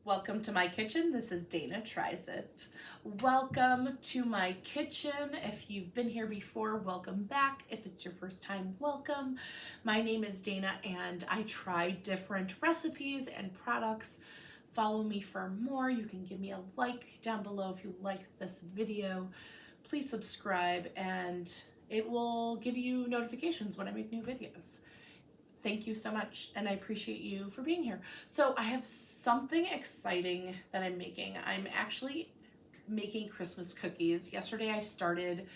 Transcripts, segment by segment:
Welcome to my kitchen. This is Dana Tries It. Welcome to my kitchen. If you've been here before, welcome back. If it's your first time, welcome. My name is Dana and I try different recipes and products. Follow me for more. You can give me a like down below if you like this video. Please subscribe and it will give you notifications when I make new videos. Thank you so much, and I appreciate you for being here. So I have something exciting that I'm making. I'm actually making Christmas cookies. Yesterday I started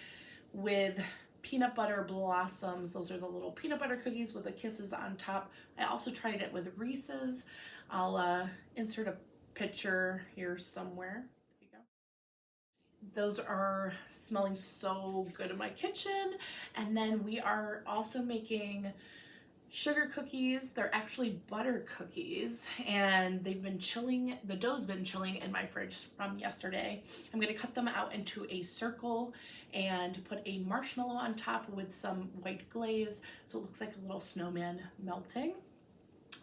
with peanut butter blossoms. Those are the little peanut butter cookies with the kisses on top. I also tried it with Reese's. I'll insert a picture here somewhere. There you go. Those are smelling so good in my kitchen. And then we are also making sugar cookies. They're actually butter cookies and they've been chilling. The dough's been chilling in my fridge from yesterday. I'm going to cut them out into a circle and put a marshmallow on top with some white glaze so it looks like a little snowman melting.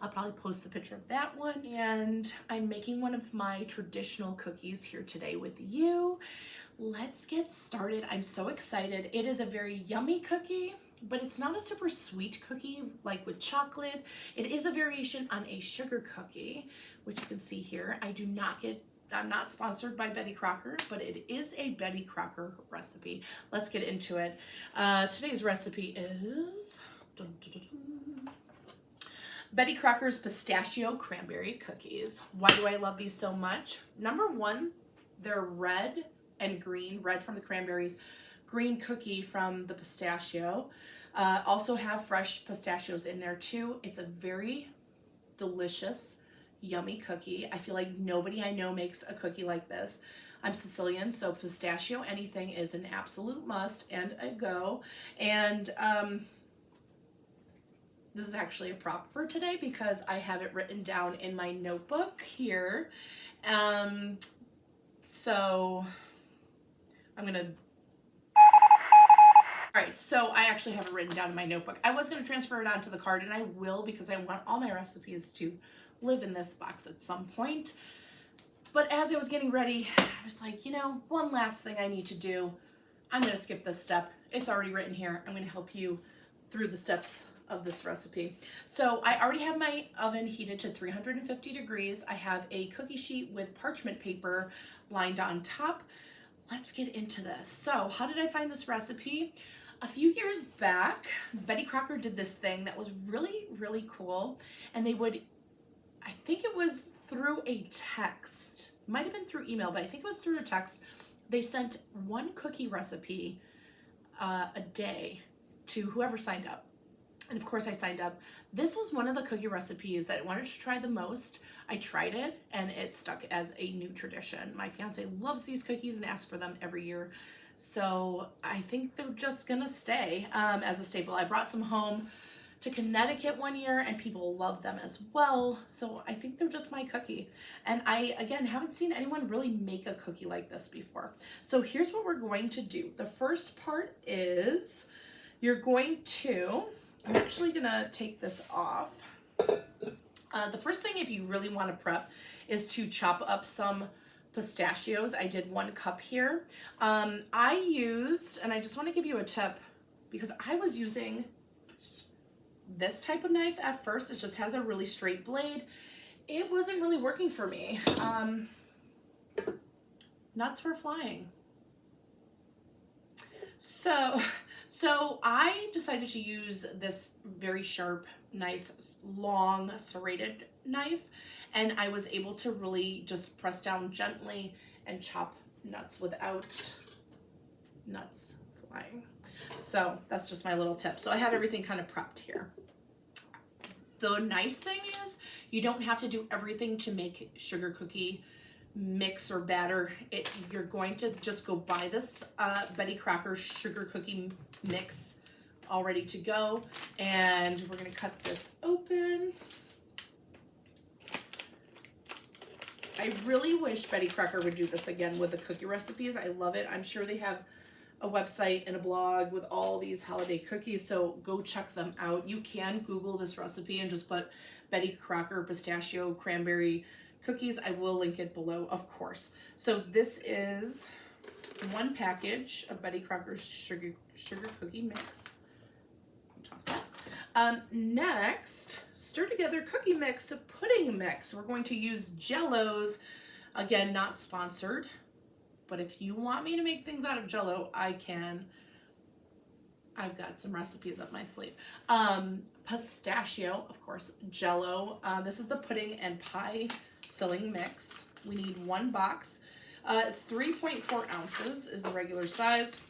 I'll probably post the picture of that one. And I'm making one of my traditional cookies here today with you. Let's get started. I'm so excited. It is a very yummy cookie, but it's not a super sweet cookie like with chocolate. It is a variation on a sugar cookie, which you can see here. I'm not sponsored by Betty Crocker, but it is a Betty Crocker recipe. Let's get into it. Today's recipe is Betty Crocker's Pistachio Cranberry Cookies. Why do I love these so much? Number one, they're red and green, red from the cranberries, green cookie from the pistachio. Also have fresh pistachios in there too. It's a very delicious, yummy cookie. I feel like nobody I know makes a cookie like this. I'm Sicilian, so pistachio anything is an absolute must and a go. And this is actually a prop for today because I have it written down in my notebook here. So I'm gonna All right, so I actually have it written down in my notebook. I was going to transfer it onto the card, and I will because I want all my recipes to live in this box at some point. But as I was getting ready, I was like, one last thing I need to do. I'm going to skip this step. It's already written here. I'm going to help you through the steps of this recipe. So I already have my oven heated to 350 degrees. I have a cookie sheet with parchment paper lined on top. Let's get into this. So how did I find this recipe? A few years back, Betty Crocker did this thing that was really, really cool. And they would, I think it was through a text, might have been through email, but I think it was through a text. They sent one cookie recipe a day to whoever signed up. And of course I signed up. This was one of the cookie recipes that I wanted to try the most. I tried it and it stuck as a new tradition. My fiance loves these cookies and asks for them every year. So I think they're just gonna stay as a staple. I brought some home to Connecticut one year and people love them as well. So I think they're just my cookie. And I, again, haven't seen anyone really make a cookie like this before. So here's what we're going to do. The first part is I'm actually gonna take this off. The first thing, if you really want to prep, is to chop up some pistachios. I did 1 cup here. I used, and I just want to give you a tip because I was using this type of knife at first. It just has a really straight blade. It wasn't really working for me. Nuts were flying. So I decided to use this very sharp, nice, long, serrated knife, and I was able to really just press down gently and chop nuts without nuts flying. So that's just my little tip. So I have everything kind of prepped here. The nice thing is you don't have to do everything to make sugar cookie mix or batter. You're going to just go buy this Betty Crocker sugar cookie mix all ready to go, and we're going to cut this open. I really wish Betty Crocker would do this again with the cookie recipes. I love it. I'm sure they have a website and a blog with all these holiday cookies, so go check them out. You can Google this recipe and just put Betty Crocker pistachio cranberry cookies. I will link it below, of course. So this is one package of Betty Crocker's sugar cookie mix. Toss that. Next, stir together cookie mix, pudding mix. We're going to use Jell-O's. Again, not sponsored, but if you want me to make things out of Jell-O, I can. I've got some recipes up my sleeve. Pistachio, of course, Jell-O. This is the pudding and pie filling mix. We need 1 box. It's 3.4 ounces is the regular size.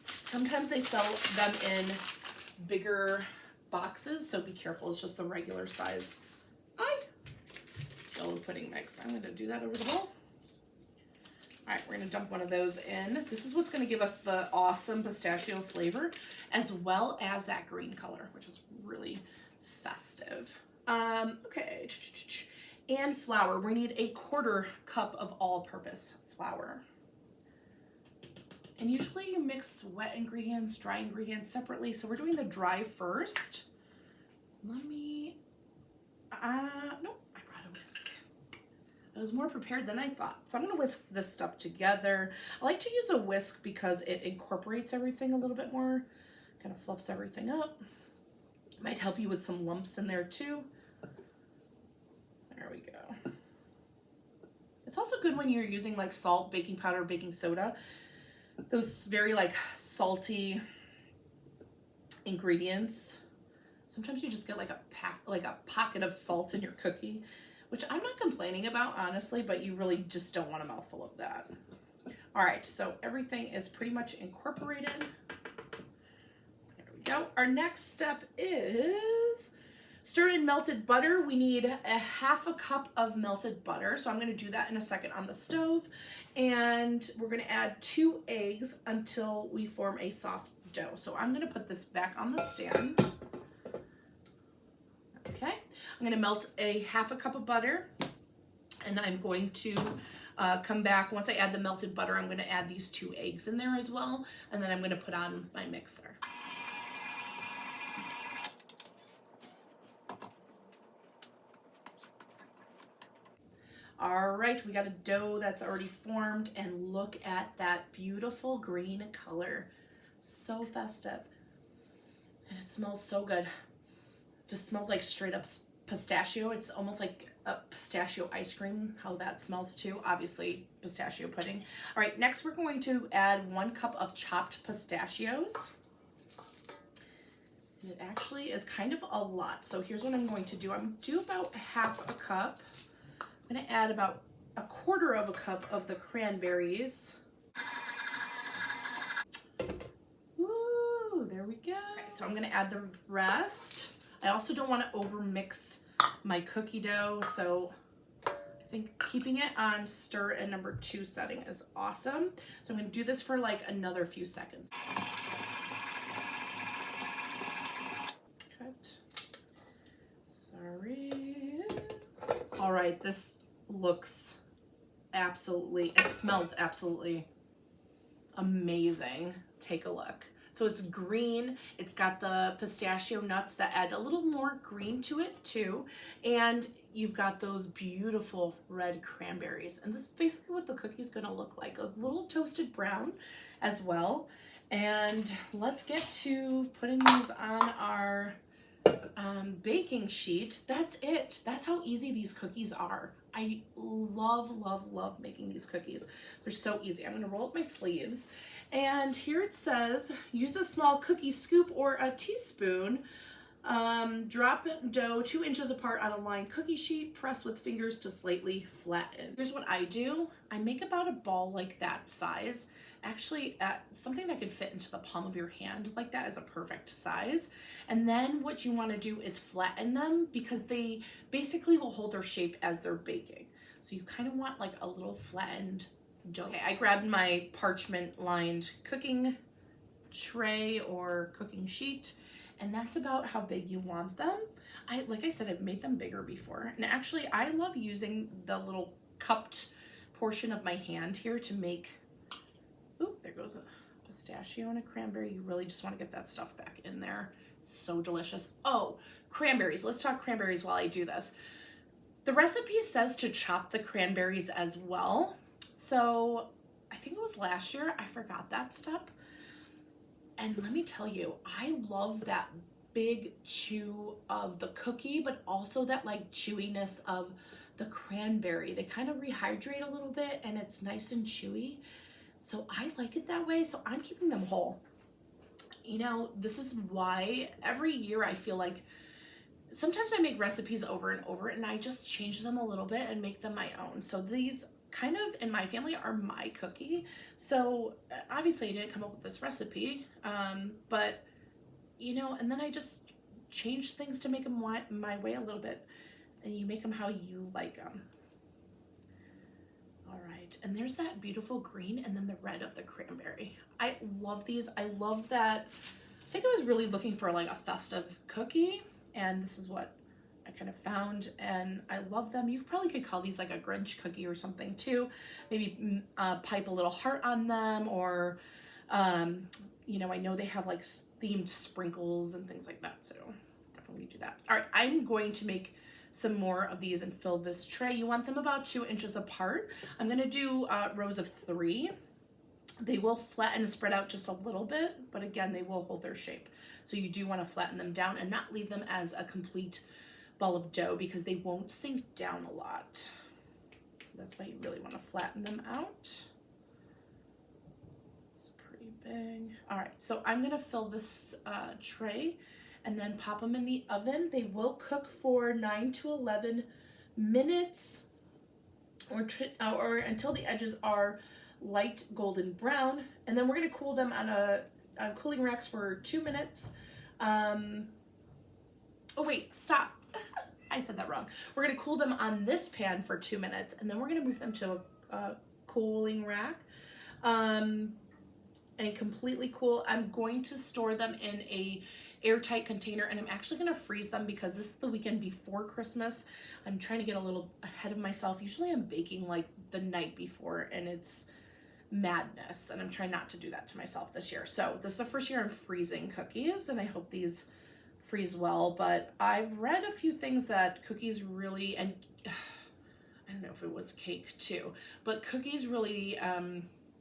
Sometimes they sell them in bigger boxes, so be careful. It's just the regular size Jell-O pudding mix. I'm going to do that over the bowl. All right, we're going to dump one of those in. This is what's going to give us the awesome pistachio flavor, as well as that green color, which is really festive. Okay, and flour. We need a 1/4 cup of all-purpose flour. And usually you mix wet ingredients, dry ingredients separately, so we're doing the dry first. Let me, nope, I brought a whisk. I was more prepared than I thought. So I'm gonna whisk this stuff together. I like to use a whisk because it incorporates everything a little bit more, kind of fluffs everything up. Might help you with some lumps in there too. There we go. It's also good when you're using like salt, baking powder, baking soda. Those very like salty ingredients. Sometimes you just get like a pocket of salt in your cookie, which I'm not complaining about, honestly, but you really just don't want a mouthful of that. All right, so everything is pretty much incorporated. There we go. Our next step is stir in melted butter. We need a 1/2 cup of melted butter. So I'm gonna do that in a second on the stove. And we're gonna add 2 eggs until we form a soft dough. So I'm gonna put this back on the stand. Okay, I'm gonna melt a 1/2 cup of butter, and I'm going to come back. Once I add the melted butter, I'm gonna add these 2 eggs in there as well, and then I'm gonna put on my mixer. All right, we got a dough that's already formed, and look at that beautiful green color. So festive. And it smells so good. Just smells like straight up pistachio. It's almost like a pistachio ice cream, how that smells too. Obviously, pistachio pudding. All right, next we're going to add 1 cup of chopped pistachios. It actually is kind of a lot. So here's what I'm going to do. I'm going to do about 1/2 cup. I'm going to add about 1/4 cup of the cranberries. Ooh, there we go. Okay, so I'm going to add the rest. I also don't want to over mix my cookie dough, so I think keeping it on stir and number 2 setting is awesome. So I'm going to do this for like another few seconds. Cut. Sorry. All right, this looks absolutely, it smells absolutely amazing. Take a look. So it's green, it's got the pistachio nuts that add a little more green to it too, and you've got those beautiful red cranberries. And this is basically what the cookie's gonna look like, a little toasted brown as well. And let's get to putting these on our baking sheet. That's it. That's how easy these cookies are. I love, love, love making these cookies. They're so easy. I'm gonna roll up my sleeves, and here it says, use a small cookie scoop or a teaspoon. Drop dough 2 inches apart on a lined cookie sheet. Press with fingers to slightly flatten. Here's what I do. I make about a ball like that size. Actually, something that could fit into the palm of your hand like that is a perfect size. And then what you want to do is flatten them, because they basically will hold their shape as they're baking. So you kind of want like a little flattened dough. Okay, I grabbed my parchment lined cooking tray or cooking sheet, and that's about how big you want them. Like I said, I've made them bigger before. And actually, I love using the little cupped portion of my hand here to make, ooh, there goes a pistachio and a cranberry. You really just want to get that stuff back in there. It's so delicious. Oh, cranberries. Let's talk cranberries while I do this. The recipe says to chop the cranberries as well. So I think it was last year, I forgot that step. And let me tell you, I love that big chew of the cookie, but also that like chewiness of the cranberry. They kind of rehydrate a little bit and it's nice and chewy. So I like it that way. So I'm keeping them whole. You know, this is why every year I feel like sometimes I make recipes over and over and I just change them a little bit and make them my own. So these kind of in my family are my cookie. So obviously I didn't come up with this recipe, but you know, and then I just change things to make them my way a little bit, and you make them how you like them. All right, and there's that beautiful green and then the red of the cranberry. I love these. I love that. I think I was really looking for like a festive cookie, and this is what I kind of found, and I love them. You probably could call these like a Grinch cookie or something too. Maybe pipe a little heart on them, or you know, I know they have like themed sprinkles and things like that, so definitely do that. All right, I'm going to make some more of these and fill this tray. You want them about 2 inches apart. I'm gonna do rows of 3. They will flatten and spread out just a little bit, but again, they will hold their shape. So you do want to flatten them down and not leave them as a complete ball of dough because they won't sink down a lot. So that's why you really want to flatten them out. It's pretty big. All right, so I'm gonna fill this tray and then pop them in the oven. They will cook for 9 to 11 minutes or until the edges are light golden brown, and then we're going to cool them on cooling racks for 2 minutes. Oh wait, stop. I said that wrong. We're going to cool them on this pan for 2 minutes, and then we're going to move them to a cooling rack and completely cool. I'm going to store them in a airtight container, and I'm actually going to freeze them because this is the weekend before Christmas. I'm trying to get a little ahead of myself. Usually I'm baking like the night before and it's madness, and I'm trying not to do that to myself this year. So this is the first year I'm freezing cookies, and I hope these freeze well. But I've read a few things that cookies really, and I don't know if it was cake too, but cookies really,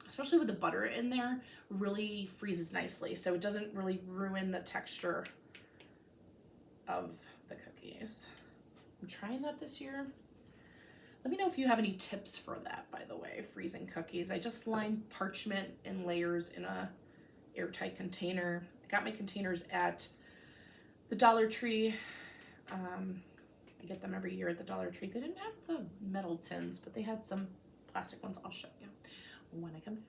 especially with the butter in there, really freezes nicely, so it doesn't really ruin the texture of the cookies. I'm trying that this year. Let me know if you have any tips for that, by the way, freezing cookies. I just lined parchment in layers in a airtight container. I got my containers at the Dollar Tree. I get them every year at the Dollar Tree. They didn't have the metal tins, but they had some plastic ones. I'll show you when I come back.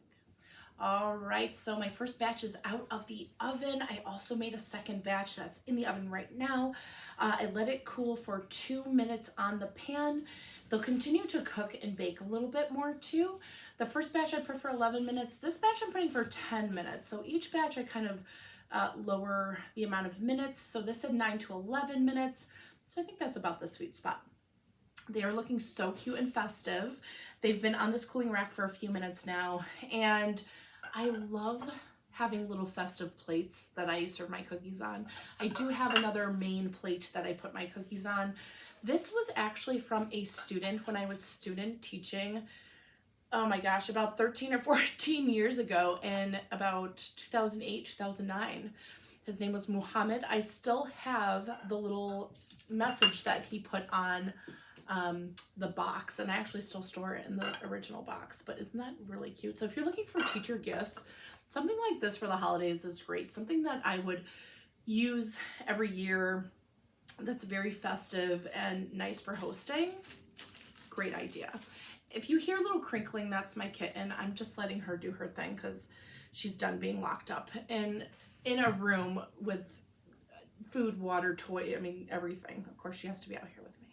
All right, so my first batch is out of the oven. I also made a second batch that's in the oven right now. I let it cool for 2 minutes on the pan. They'll continue to cook and bake a little bit more too. The first batch I put for 11 minutes. This batch I'm putting for 10 minutes. So each batch I kind of lower the amount of minutes. So this said 9 to 11 minutes. So I think that's about the sweet spot. They are looking so cute and festive. They've been on this cooling rack for a few minutes now, and I love having little festive plates that I serve my cookies on. I do have another main plate that I put my cookies on. This was actually from a student when I was student teaching, oh my gosh, about 13 or 14 years ago, in about 2008, 2009. His name was Muhammad. I still have the little message that he put on the box, and I actually still store it in the original box. But isn't that really cute? So if you're looking for teacher gifts, something like this for the holidays is great. Something that I would use every year that's very festive and nice for hosting. Great idea. If you hear a little crinkling, that's my kitten. I'm just letting her do her thing because she's done being locked up in a room with food, water, toy, I mean, everything. Of course, she has to be out here with me.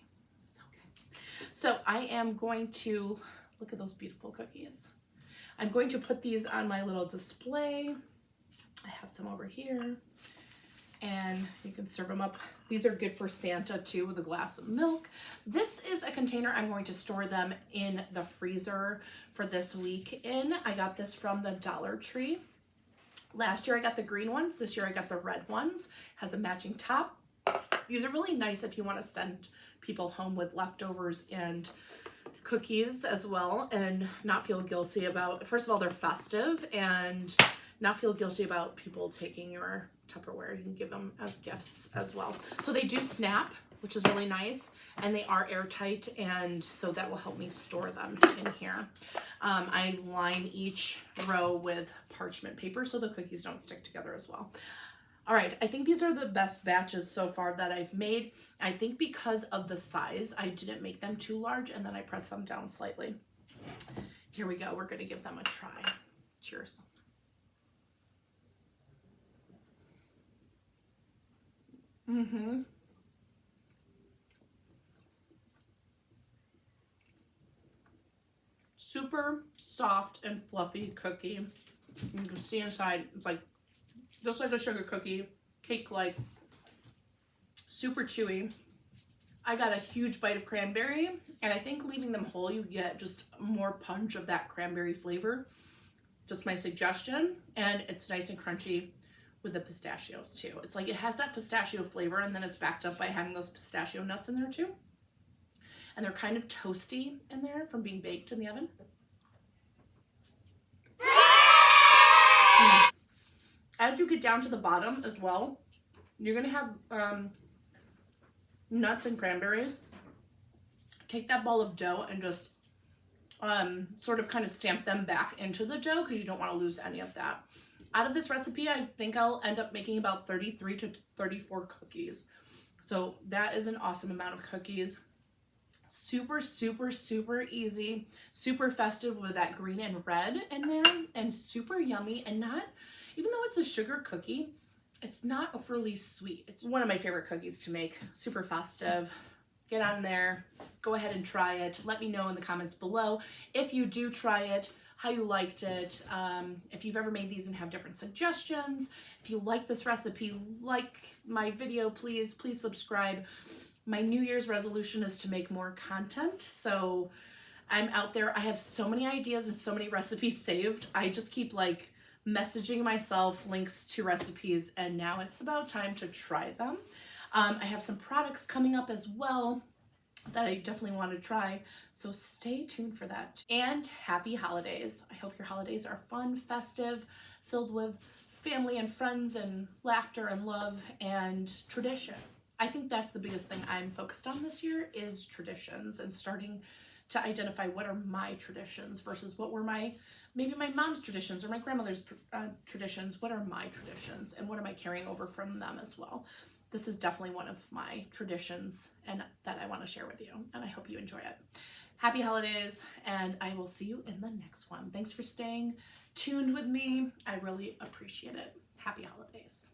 It's okay. So I am going to, look at those beautiful cookies. I'm going to put these on my little display. I have some over here, and you can serve them up. These are good for Santa too, with a glass of milk. This is a container I'm going to store them in the freezer for this week in. I got this from the Dollar Tree. Last year I got the green ones. This year I got the red ones. Has a matching top. These are really nice if you want to send people home with leftovers and cookies as well, and not feel guilty about, first of all, they're festive, and not feel guilty about people taking your Tupperware. You can give them as gifts as well. So they do snap, which is really nice, and they are airtight, and so that will help me store them in here. I line each row with parchment paper so the cookies don't stick together as well. All right, I think these are the best batches so far that I've made. I think because of the size, I didn't make them too large, and then I pressed them down slightly. Here we go. We're going to give them a try. Cheers. Super soft and fluffy cookie. You can see inside, it's like just like a sugar cookie, cake-like, super chewy. I got a huge bite of cranberry, and I think leaving them whole, you get just more punch of that cranberry flavor. Just my suggestion, and it's nice and crunchy with the pistachios too. It's like it has that pistachio flavor, and then it's backed up by having those pistachio nuts in there too. And they're kind of toasty in there from being baked in the oven. As you get down to the bottom as well, you're gonna have nuts and cranberries. Take that ball of dough and just sort of kind of stamp them back into the dough, because you don't want to lose any of that. Out of this recipe, I think I'll end up making about 33 to 34 cookies. So that is an awesome amount of cookies. Super, super, super easy, super festive with that green and red in there, and super yummy, and not, even though it's a sugar cookie, it's not overly sweet. It's one of my favorite cookies to make. Super festive. Get on there, go ahead and try it. Let me know in the comments below if you do try it, how you liked it, if you've ever made these and have different suggestions. If you like this recipe, like my video, please subscribe. My New Year's resolution is to make more content, so I'm out there. I have so many ideas and so many recipes saved. I just keep like messaging myself links to recipes, and now it's about time to try them. I have some products coming up as well that I definitely want to try, so stay tuned for that. And happy holidays. I hope your holidays are fun, festive, filled with family and friends and laughter and love and tradition. I think that's the biggest thing I'm focused on this year, is traditions, and starting to identify what are my traditions versus what were maybe my mom's traditions or my grandmother's traditions. What are my traditions, and what am I carrying over from them as well? This is definitely one of my traditions and that I want to share with you, and I hope you enjoy it. Happy holidays, and I will see you in the next one. Thanks for staying tuned with me. I really appreciate it. Happy holidays.